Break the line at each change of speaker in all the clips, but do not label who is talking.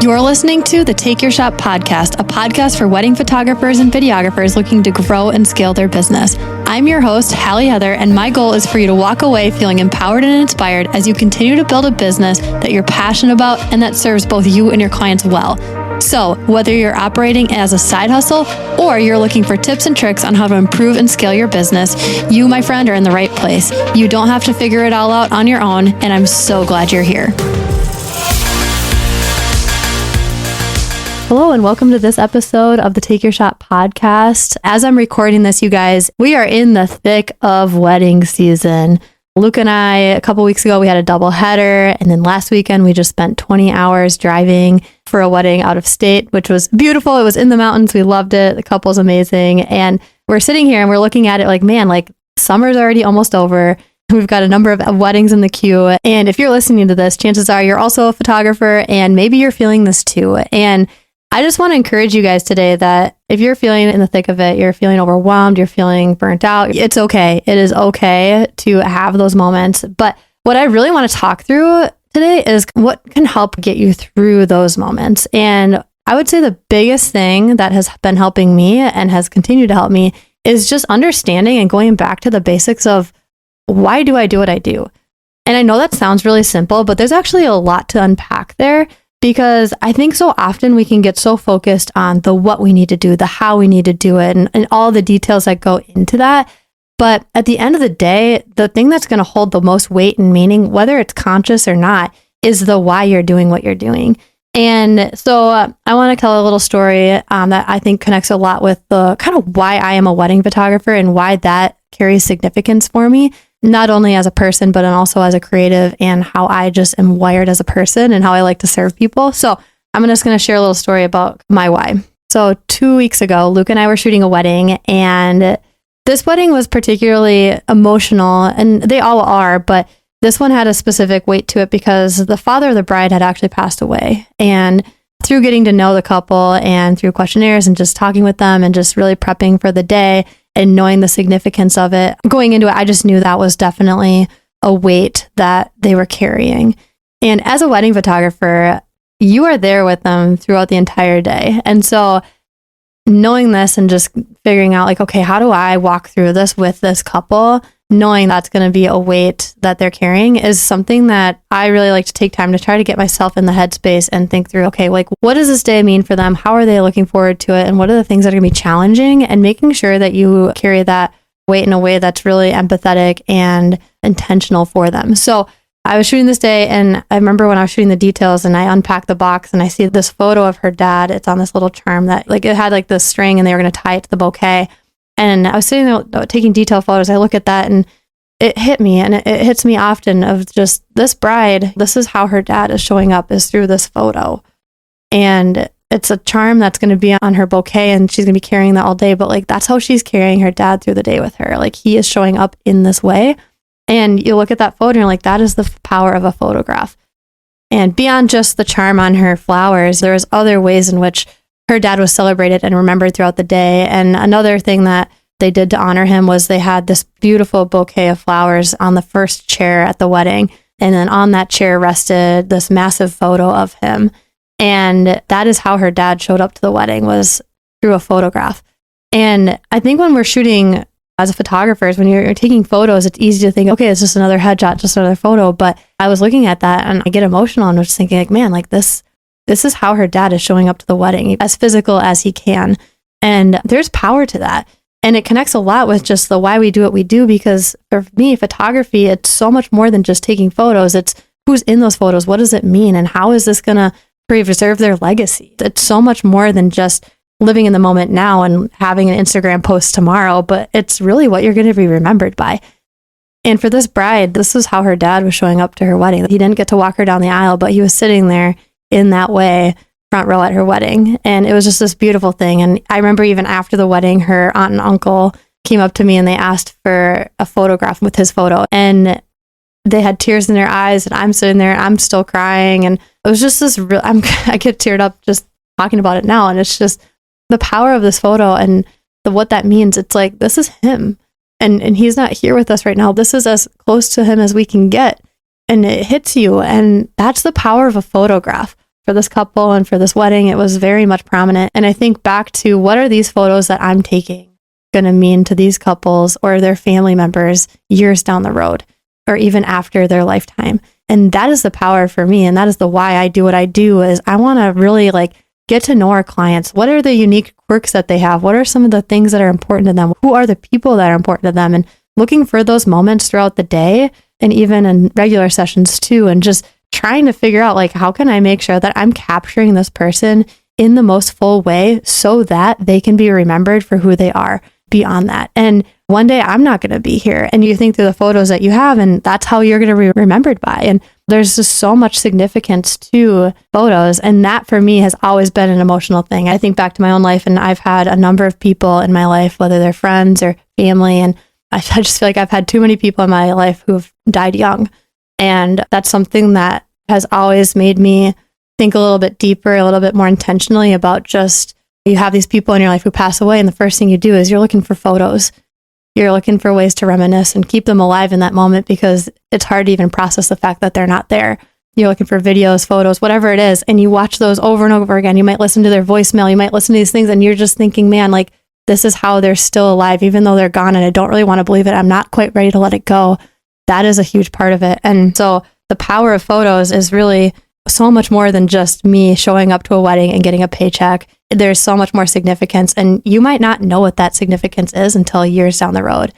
You're listening to the Take Your Shot podcast, a podcast for wedding photographers and videographers looking to grow and scale their business. I'm your host, Hallie Heather, and my goal is for you to walk away feeling empowered and inspired as you continue to build a business that you're passionate about and that serves both you and your clients well. So, whether you're operating as a side hustle or you're looking for tips and tricks on how to improve and scale your business, you, my friend, are in the right place. You don't have to figure it all out on your own, and I'm so glad you're here. Hello and welcome to this episode of the Take Your Shot podcast. As I'm recording this, you guys, we are in the thick of wedding season. Luke and I, a couple weeks ago, we had a double header, and then last weekend we just spent 20 hours driving for a wedding out of state, which was beautiful. It was in the mountains. We loved it. The couple's amazing. And we're sitting here and we're looking at it like, man, like summer's already almost over. We've got a number of weddings in the queue. And if you're listening to this, chances are you're also a photographer and maybe you're feeling this too. And I just want to encourage you guys today that if you're feeling in the thick of it, you're feeling overwhelmed, you're feeling burnt out, it's okay. It is okay to have those moments. But what I really want to talk through today is what can help get you through those moments. And I would say the biggest thing that has been helping me and has continued to help me is just understanding and going back to the basics of why do I do what I do? And I know that sounds really simple, but there's actually a lot to unpack there. Because I think so often we can get so focused on the what we need to do, the how we need to do it, and all the details that go into that. But at the end of the day, the thing that's going to hold the most weight and meaning, whether it's conscious or not, is the why you're doing what you're doing. And so I want to tell a little story that I think connects a lot with the kind of why I am a wedding photographer and why that carries significance for me. Not only as a person, but also as a creative and how I just am wired as a person and how I like to serve people. So I'm just going to share a little story about my why. So 2 weeks ago, Luke and I were shooting a wedding, and this wedding was particularly emotional, and they all are, but this one had a specific weight to it because the father of the bride had actually passed away. And through getting to know the couple and through questionnaires and just talking with them and just really prepping for the day, and knowing the significance of it, going into it, I just knew that was definitely a weight that they were carrying. And as a wedding photographer, you are there with them throughout the entire day. And so knowing this and just figuring out like, okay, how do I walk through this with this couple, knowing that's going to be a weight that they're carrying is something that I really like to take time to try to get myself in the headspace and think through, okay, like what does this day mean for them? How are they looking forward to it? And what are the things that are going to be challenging? And making sure that you carry that weight in a way that's really empathetic and intentional for them. So I was shooting this day, and I remember when I was shooting the details and I unpacked the box and I see this photo of her dad. It's on this little charm that like it had like this string and they were going to tie it to the bouquet. And I was sitting there taking detail photos. I look at that and it hit me, and it hits me often of just this bride, this is how her dad is showing up, is through this photo. And it's a charm that's going to be on her bouquet and she's going to be carrying that all day. But like, that's how she's carrying her dad through the day with her. Like he is showing up in this way. And you look at that photo and you're like, that is the power of a photograph. And beyond just the charm on her flowers, there's other ways in which her dad was celebrated and remembered throughout the day. And another thing that they did to honor him was they had this beautiful bouquet of flowers on the first chair at the wedding. And then on that chair rested this massive photo of him. And that is how her dad showed up to the wedding, was through a photograph. And I think when we're shooting as photographers, when you're taking photos, it's easy to think, okay, it's just another headshot, just another photo. But I was looking at that and I get emotional and I was just thinking like, man, like this is how her dad is showing up to the wedding, as physical as he can. And there's power to that. And it connects a lot with just the why we do what we do, because for me, photography, it's so much more than just taking photos. It's who's in those photos. What does it mean? And how is this going to preserve their legacy? It's so much more than just living in the moment now and having an Instagram post tomorrow, but it's really what you're going to be remembered by. And for this bride, this is how her dad was showing up to her wedding. He didn't get to walk her down the aisle, but he was sitting there in that way, front row at her wedding. And it was just this beautiful thing. And I remember even after the wedding, her aunt and uncle came up to me and they asked for a photograph with his photo. And they had tears in their eyes, and I'm sitting there and I'm still crying. And it was just this real, I get teared up just talking about it now. And it's just the power of this photo and what that means. It's like, this is him. And he's not here with us right now. This is as close to him as we can get. And it hits you. And that's the power of a photograph. for this couple and for this wedding, it was very much prominent. And I think back to what are these photos that I'm taking going to mean to these couples or their family members years down the road or even after their lifetime. And that is the power for me. And that is the why I do what I do is I want to really like get to know our clients. What are the unique quirks that they have? What are some of the things that are important to them? Who are the people that are important to them? And looking for those moments throughout the day and even in regular sessions too. And just trying to figure out like, how can I make sure that I'm capturing this person in the most full way so that they can be remembered for who they are beyond that. And one day I'm not going to be here. And you think through the photos that you have, and that's how you're going to be remembered by. And there's just so much significance to photos. And that for me has always been an emotional thing. I think back to my own life, and I've had a number of people in my life, whether they're friends or family. And I just feel like I've had too many people in my life who've died young. And that's something that has always made me think a little bit deeper, a little bit more intentionally about just, you have these people in your life who pass away, and the first thing you do is you're looking for photos. You're looking for ways to reminisce and keep them alive in that moment because it's hard to even process the fact that they're not there. You're looking for videos, photos, whatever it is, and you watch those over and over again. You might listen to their voicemail, you might listen to these things, and you're just thinking, man, like, this is how they're still alive, even though they're gone, and I don't really want to believe it. I'm not quite ready to let it go. That is a huge part of it. And so the power of photos is really so much more than just me showing up to a wedding and getting a paycheck. There's so much more significance, and you might not know what that significance is until years down the road.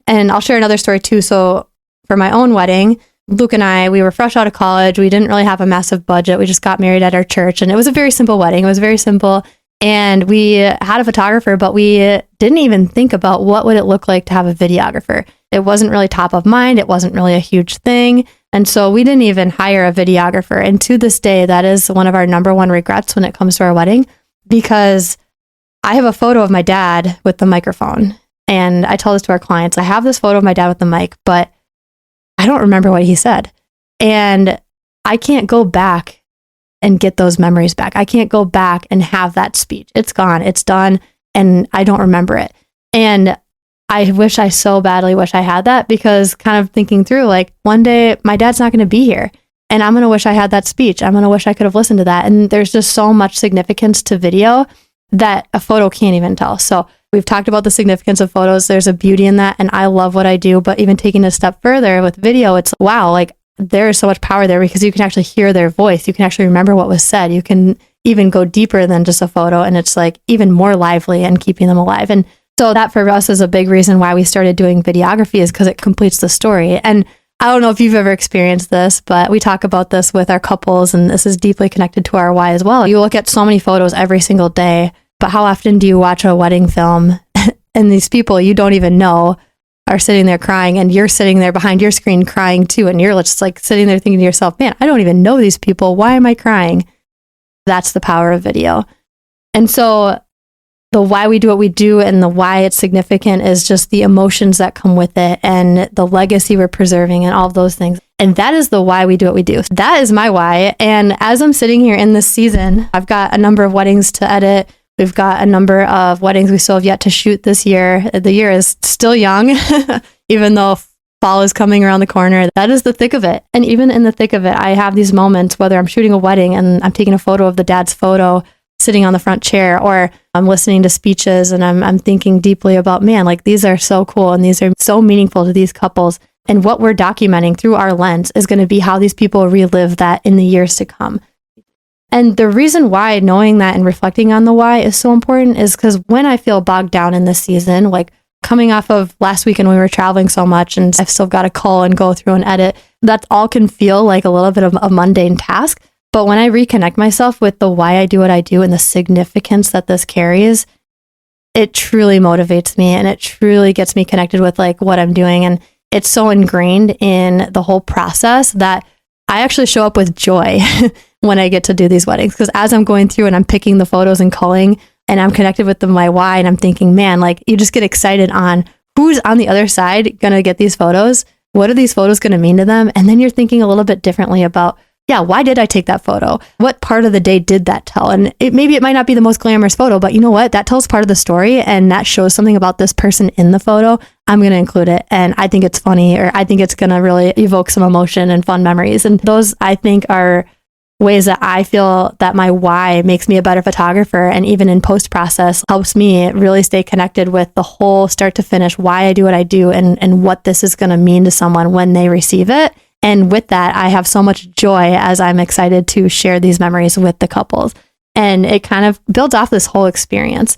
And I'll share another story too. So for my own wedding, Luke and I, we were fresh out of college. We didn't really have a massive budget. We just got married at our church, and it was a very simple wedding. It was very simple. And we had a photographer, but we didn't even think about what would it look like to have a videographer. It wasn't really top of mind. It wasn't really a huge thing. And so we didn't even hire a videographer. And to this day, that is one of our number one regrets when it comes to our wedding, because I have a photo of my dad with the microphone. And I tell this to our clients, I have this photo of my dad with the mic, but I don't remember what he said. And I can't go back and get those memories back. I can't go back and have that speech. It's gone. It's done. And I don't remember it. And I so badly wish I had that, because kind of thinking through, like, one day my dad's not going to be here and I'm going to wish I had that speech. I'm going to wish I could have listened to that. And there's just so much significance to video that a photo can't even tell. So we've talked about the significance of photos. There's a beauty in that. And I love what I do. But even taking it a step further with video, it's wow, like there is so much power there, because you can actually hear their voice. You can actually remember what was said. You can even go deeper than just a photo. And it's like even more lively and keeping them alive. And so that for us is a big reason why we started doing videography, is because it completes the story. And I don't know if you've ever experienced this, but we talk about this with our couples, and this is deeply connected to our why as well. You look at so many photos every single day, but how often do you watch a wedding film and these people you don't even know are sitting there crying, and you're sitting there behind your screen crying too, and you're just like sitting there thinking to yourself, man, I don't even know these people. Why am I crying? That's the power of video. And so the why we do what we do and the why it's significant is just the emotions that come with it and the legacy we're preserving and all of those things. And that is the why we do what we do. That is my why. And as I'm sitting here in this season, I've got a number of weddings to edit. We've got a number of weddings we still have yet to shoot this year. The year is still young, even though fall is coming around the corner. That is the thick of it. And even in the thick of it, I have these moments, whether I'm shooting a wedding and I'm taking a photo of the dad's photo sitting on the front chair, or I'm listening to speeches and I'm thinking deeply about, man, like these are so cool and these are so meaningful to these couples. And what we're documenting through our lens is going to be how these people relive that in the years to come. And the reason why knowing that and reflecting on the why is so important is because when I feel bogged down in this season, like coming off of last weekend when we were traveling so much and I've still got to call and go through and edit, that all can feel like a little bit of a mundane task. But when I reconnect myself with the why I do what I do and the significance that this carries, it truly motivates me and it truly gets me connected with like what I'm doing. And it's so ingrained in the whole process that I actually show up with joy when I get to do these weddings. Because as I'm going through and I'm picking the photos and culling and I'm connected with my why, and I'm thinking, man, like you just get excited on who's on the other side going to get these photos. What are these photos going to mean to them? And then you're thinking a little bit differently about, yeah, why did I take that photo? What part of the day did that tell? And maybe it might not be the most glamorous photo, but you know what? That tells part of the story and that shows something about this person in the photo. I'm going to include it. And I think it's funny, or I think it's going to really evoke some emotion and fun memories. And those, I think, are ways that I feel that my why makes me a better photographer, and even in post-process helps me really stay connected with the whole start to finish, why I do what I do, and what this is going to mean to someone when they receive it. And with that, I have so much joy as I'm excited to share these memories with the couples. And it kind of builds off this whole experience.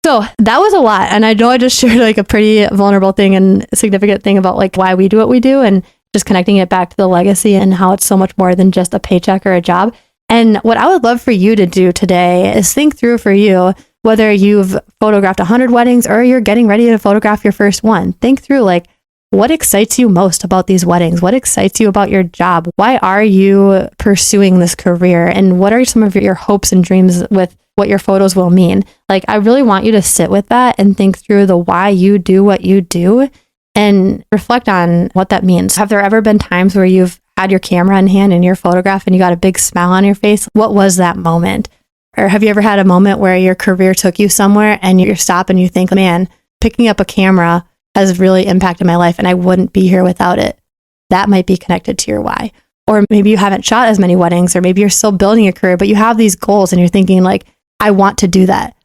So that was a lot. And I know I just shared like a pretty vulnerable thing and significant thing about like why we do what we do, and just connecting it back to the legacy and how it's so much more than just a paycheck or a job. And what I would love for you to do today is think through for you, whether you've photographed 100 weddings or you're getting ready to photograph your first one. Think through like, what excites you most about these weddings? What excites you about your job? Why are you pursuing this career? And what are some of your hopes and dreams with what your photos will mean? Like, I really want you to sit with that and think through the why you do what you do and reflect on what that means. Have there ever been times where you've had your camera in hand and your photograph and you got a big smile on your face? What was that moment? Or have you ever had a moment where your career took you somewhere and you stop and you think, man, picking up a camera has really impacted my life and I wouldn't be here without it? That might be connected to your why. Or maybe you haven't shot as many weddings, or maybe you're still building a career, but you have these goals and you're thinking like, I want to do that.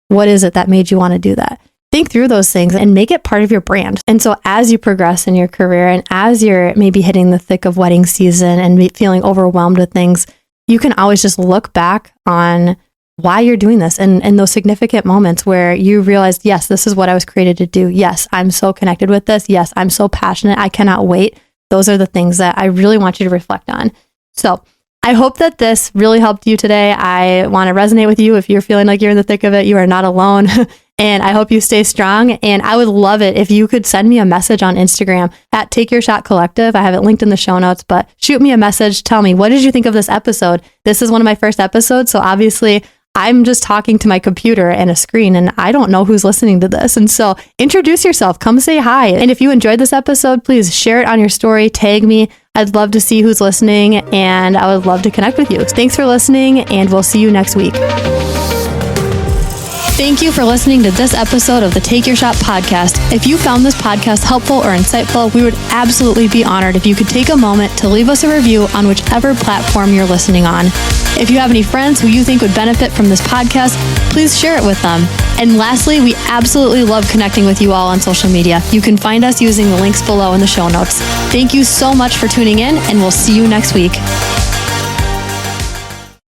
What is it that made you want to do that? Think through those things and make it part of your brand. And so as you progress in your career and as you're maybe hitting the thick of wedding season and feeling overwhelmed with things, you can always just look back on why you're doing this and those significant moments where you realized, yes, this is what I was created to do. Yes, I'm so connected with this. Yes, I'm so passionate. I cannot wait. Those are the things that I really want you to reflect on. So I hope that this really helped you today. I want to resonate with you. If you're feeling like you're in the thick of it, you are not alone. And I hope you stay strong. And I would love it if you could send me a message on Instagram at Take Your Shot Collective. I have it linked in the show notes, but shoot me a message. Tell me, what did you think of this episode? This is one of my first episodes. So obviously I'm just talking to my computer and a screen, and I don't know who's listening to this. And so introduce yourself, come say hi. And if you enjoyed this episode, please share it on your story, tag me. I'd love to see who's listening, and I would love to connect with you. Thanks for listening, and we'll see you next week. Thank you for listening to this episode of the Take Your Shot podcast. If you found this podcast helpful or insightful, we would absolutely be honored if you could take a moment to leave us a review on whichever platform you're listening on. If you have any friends who you think would benefit from this podcast, please share it with them. And lastly, we absolutely love connecting with you all on social media. You can find us using the links below in the show notes. Thank you so much for tuning in, and we'll see you next week.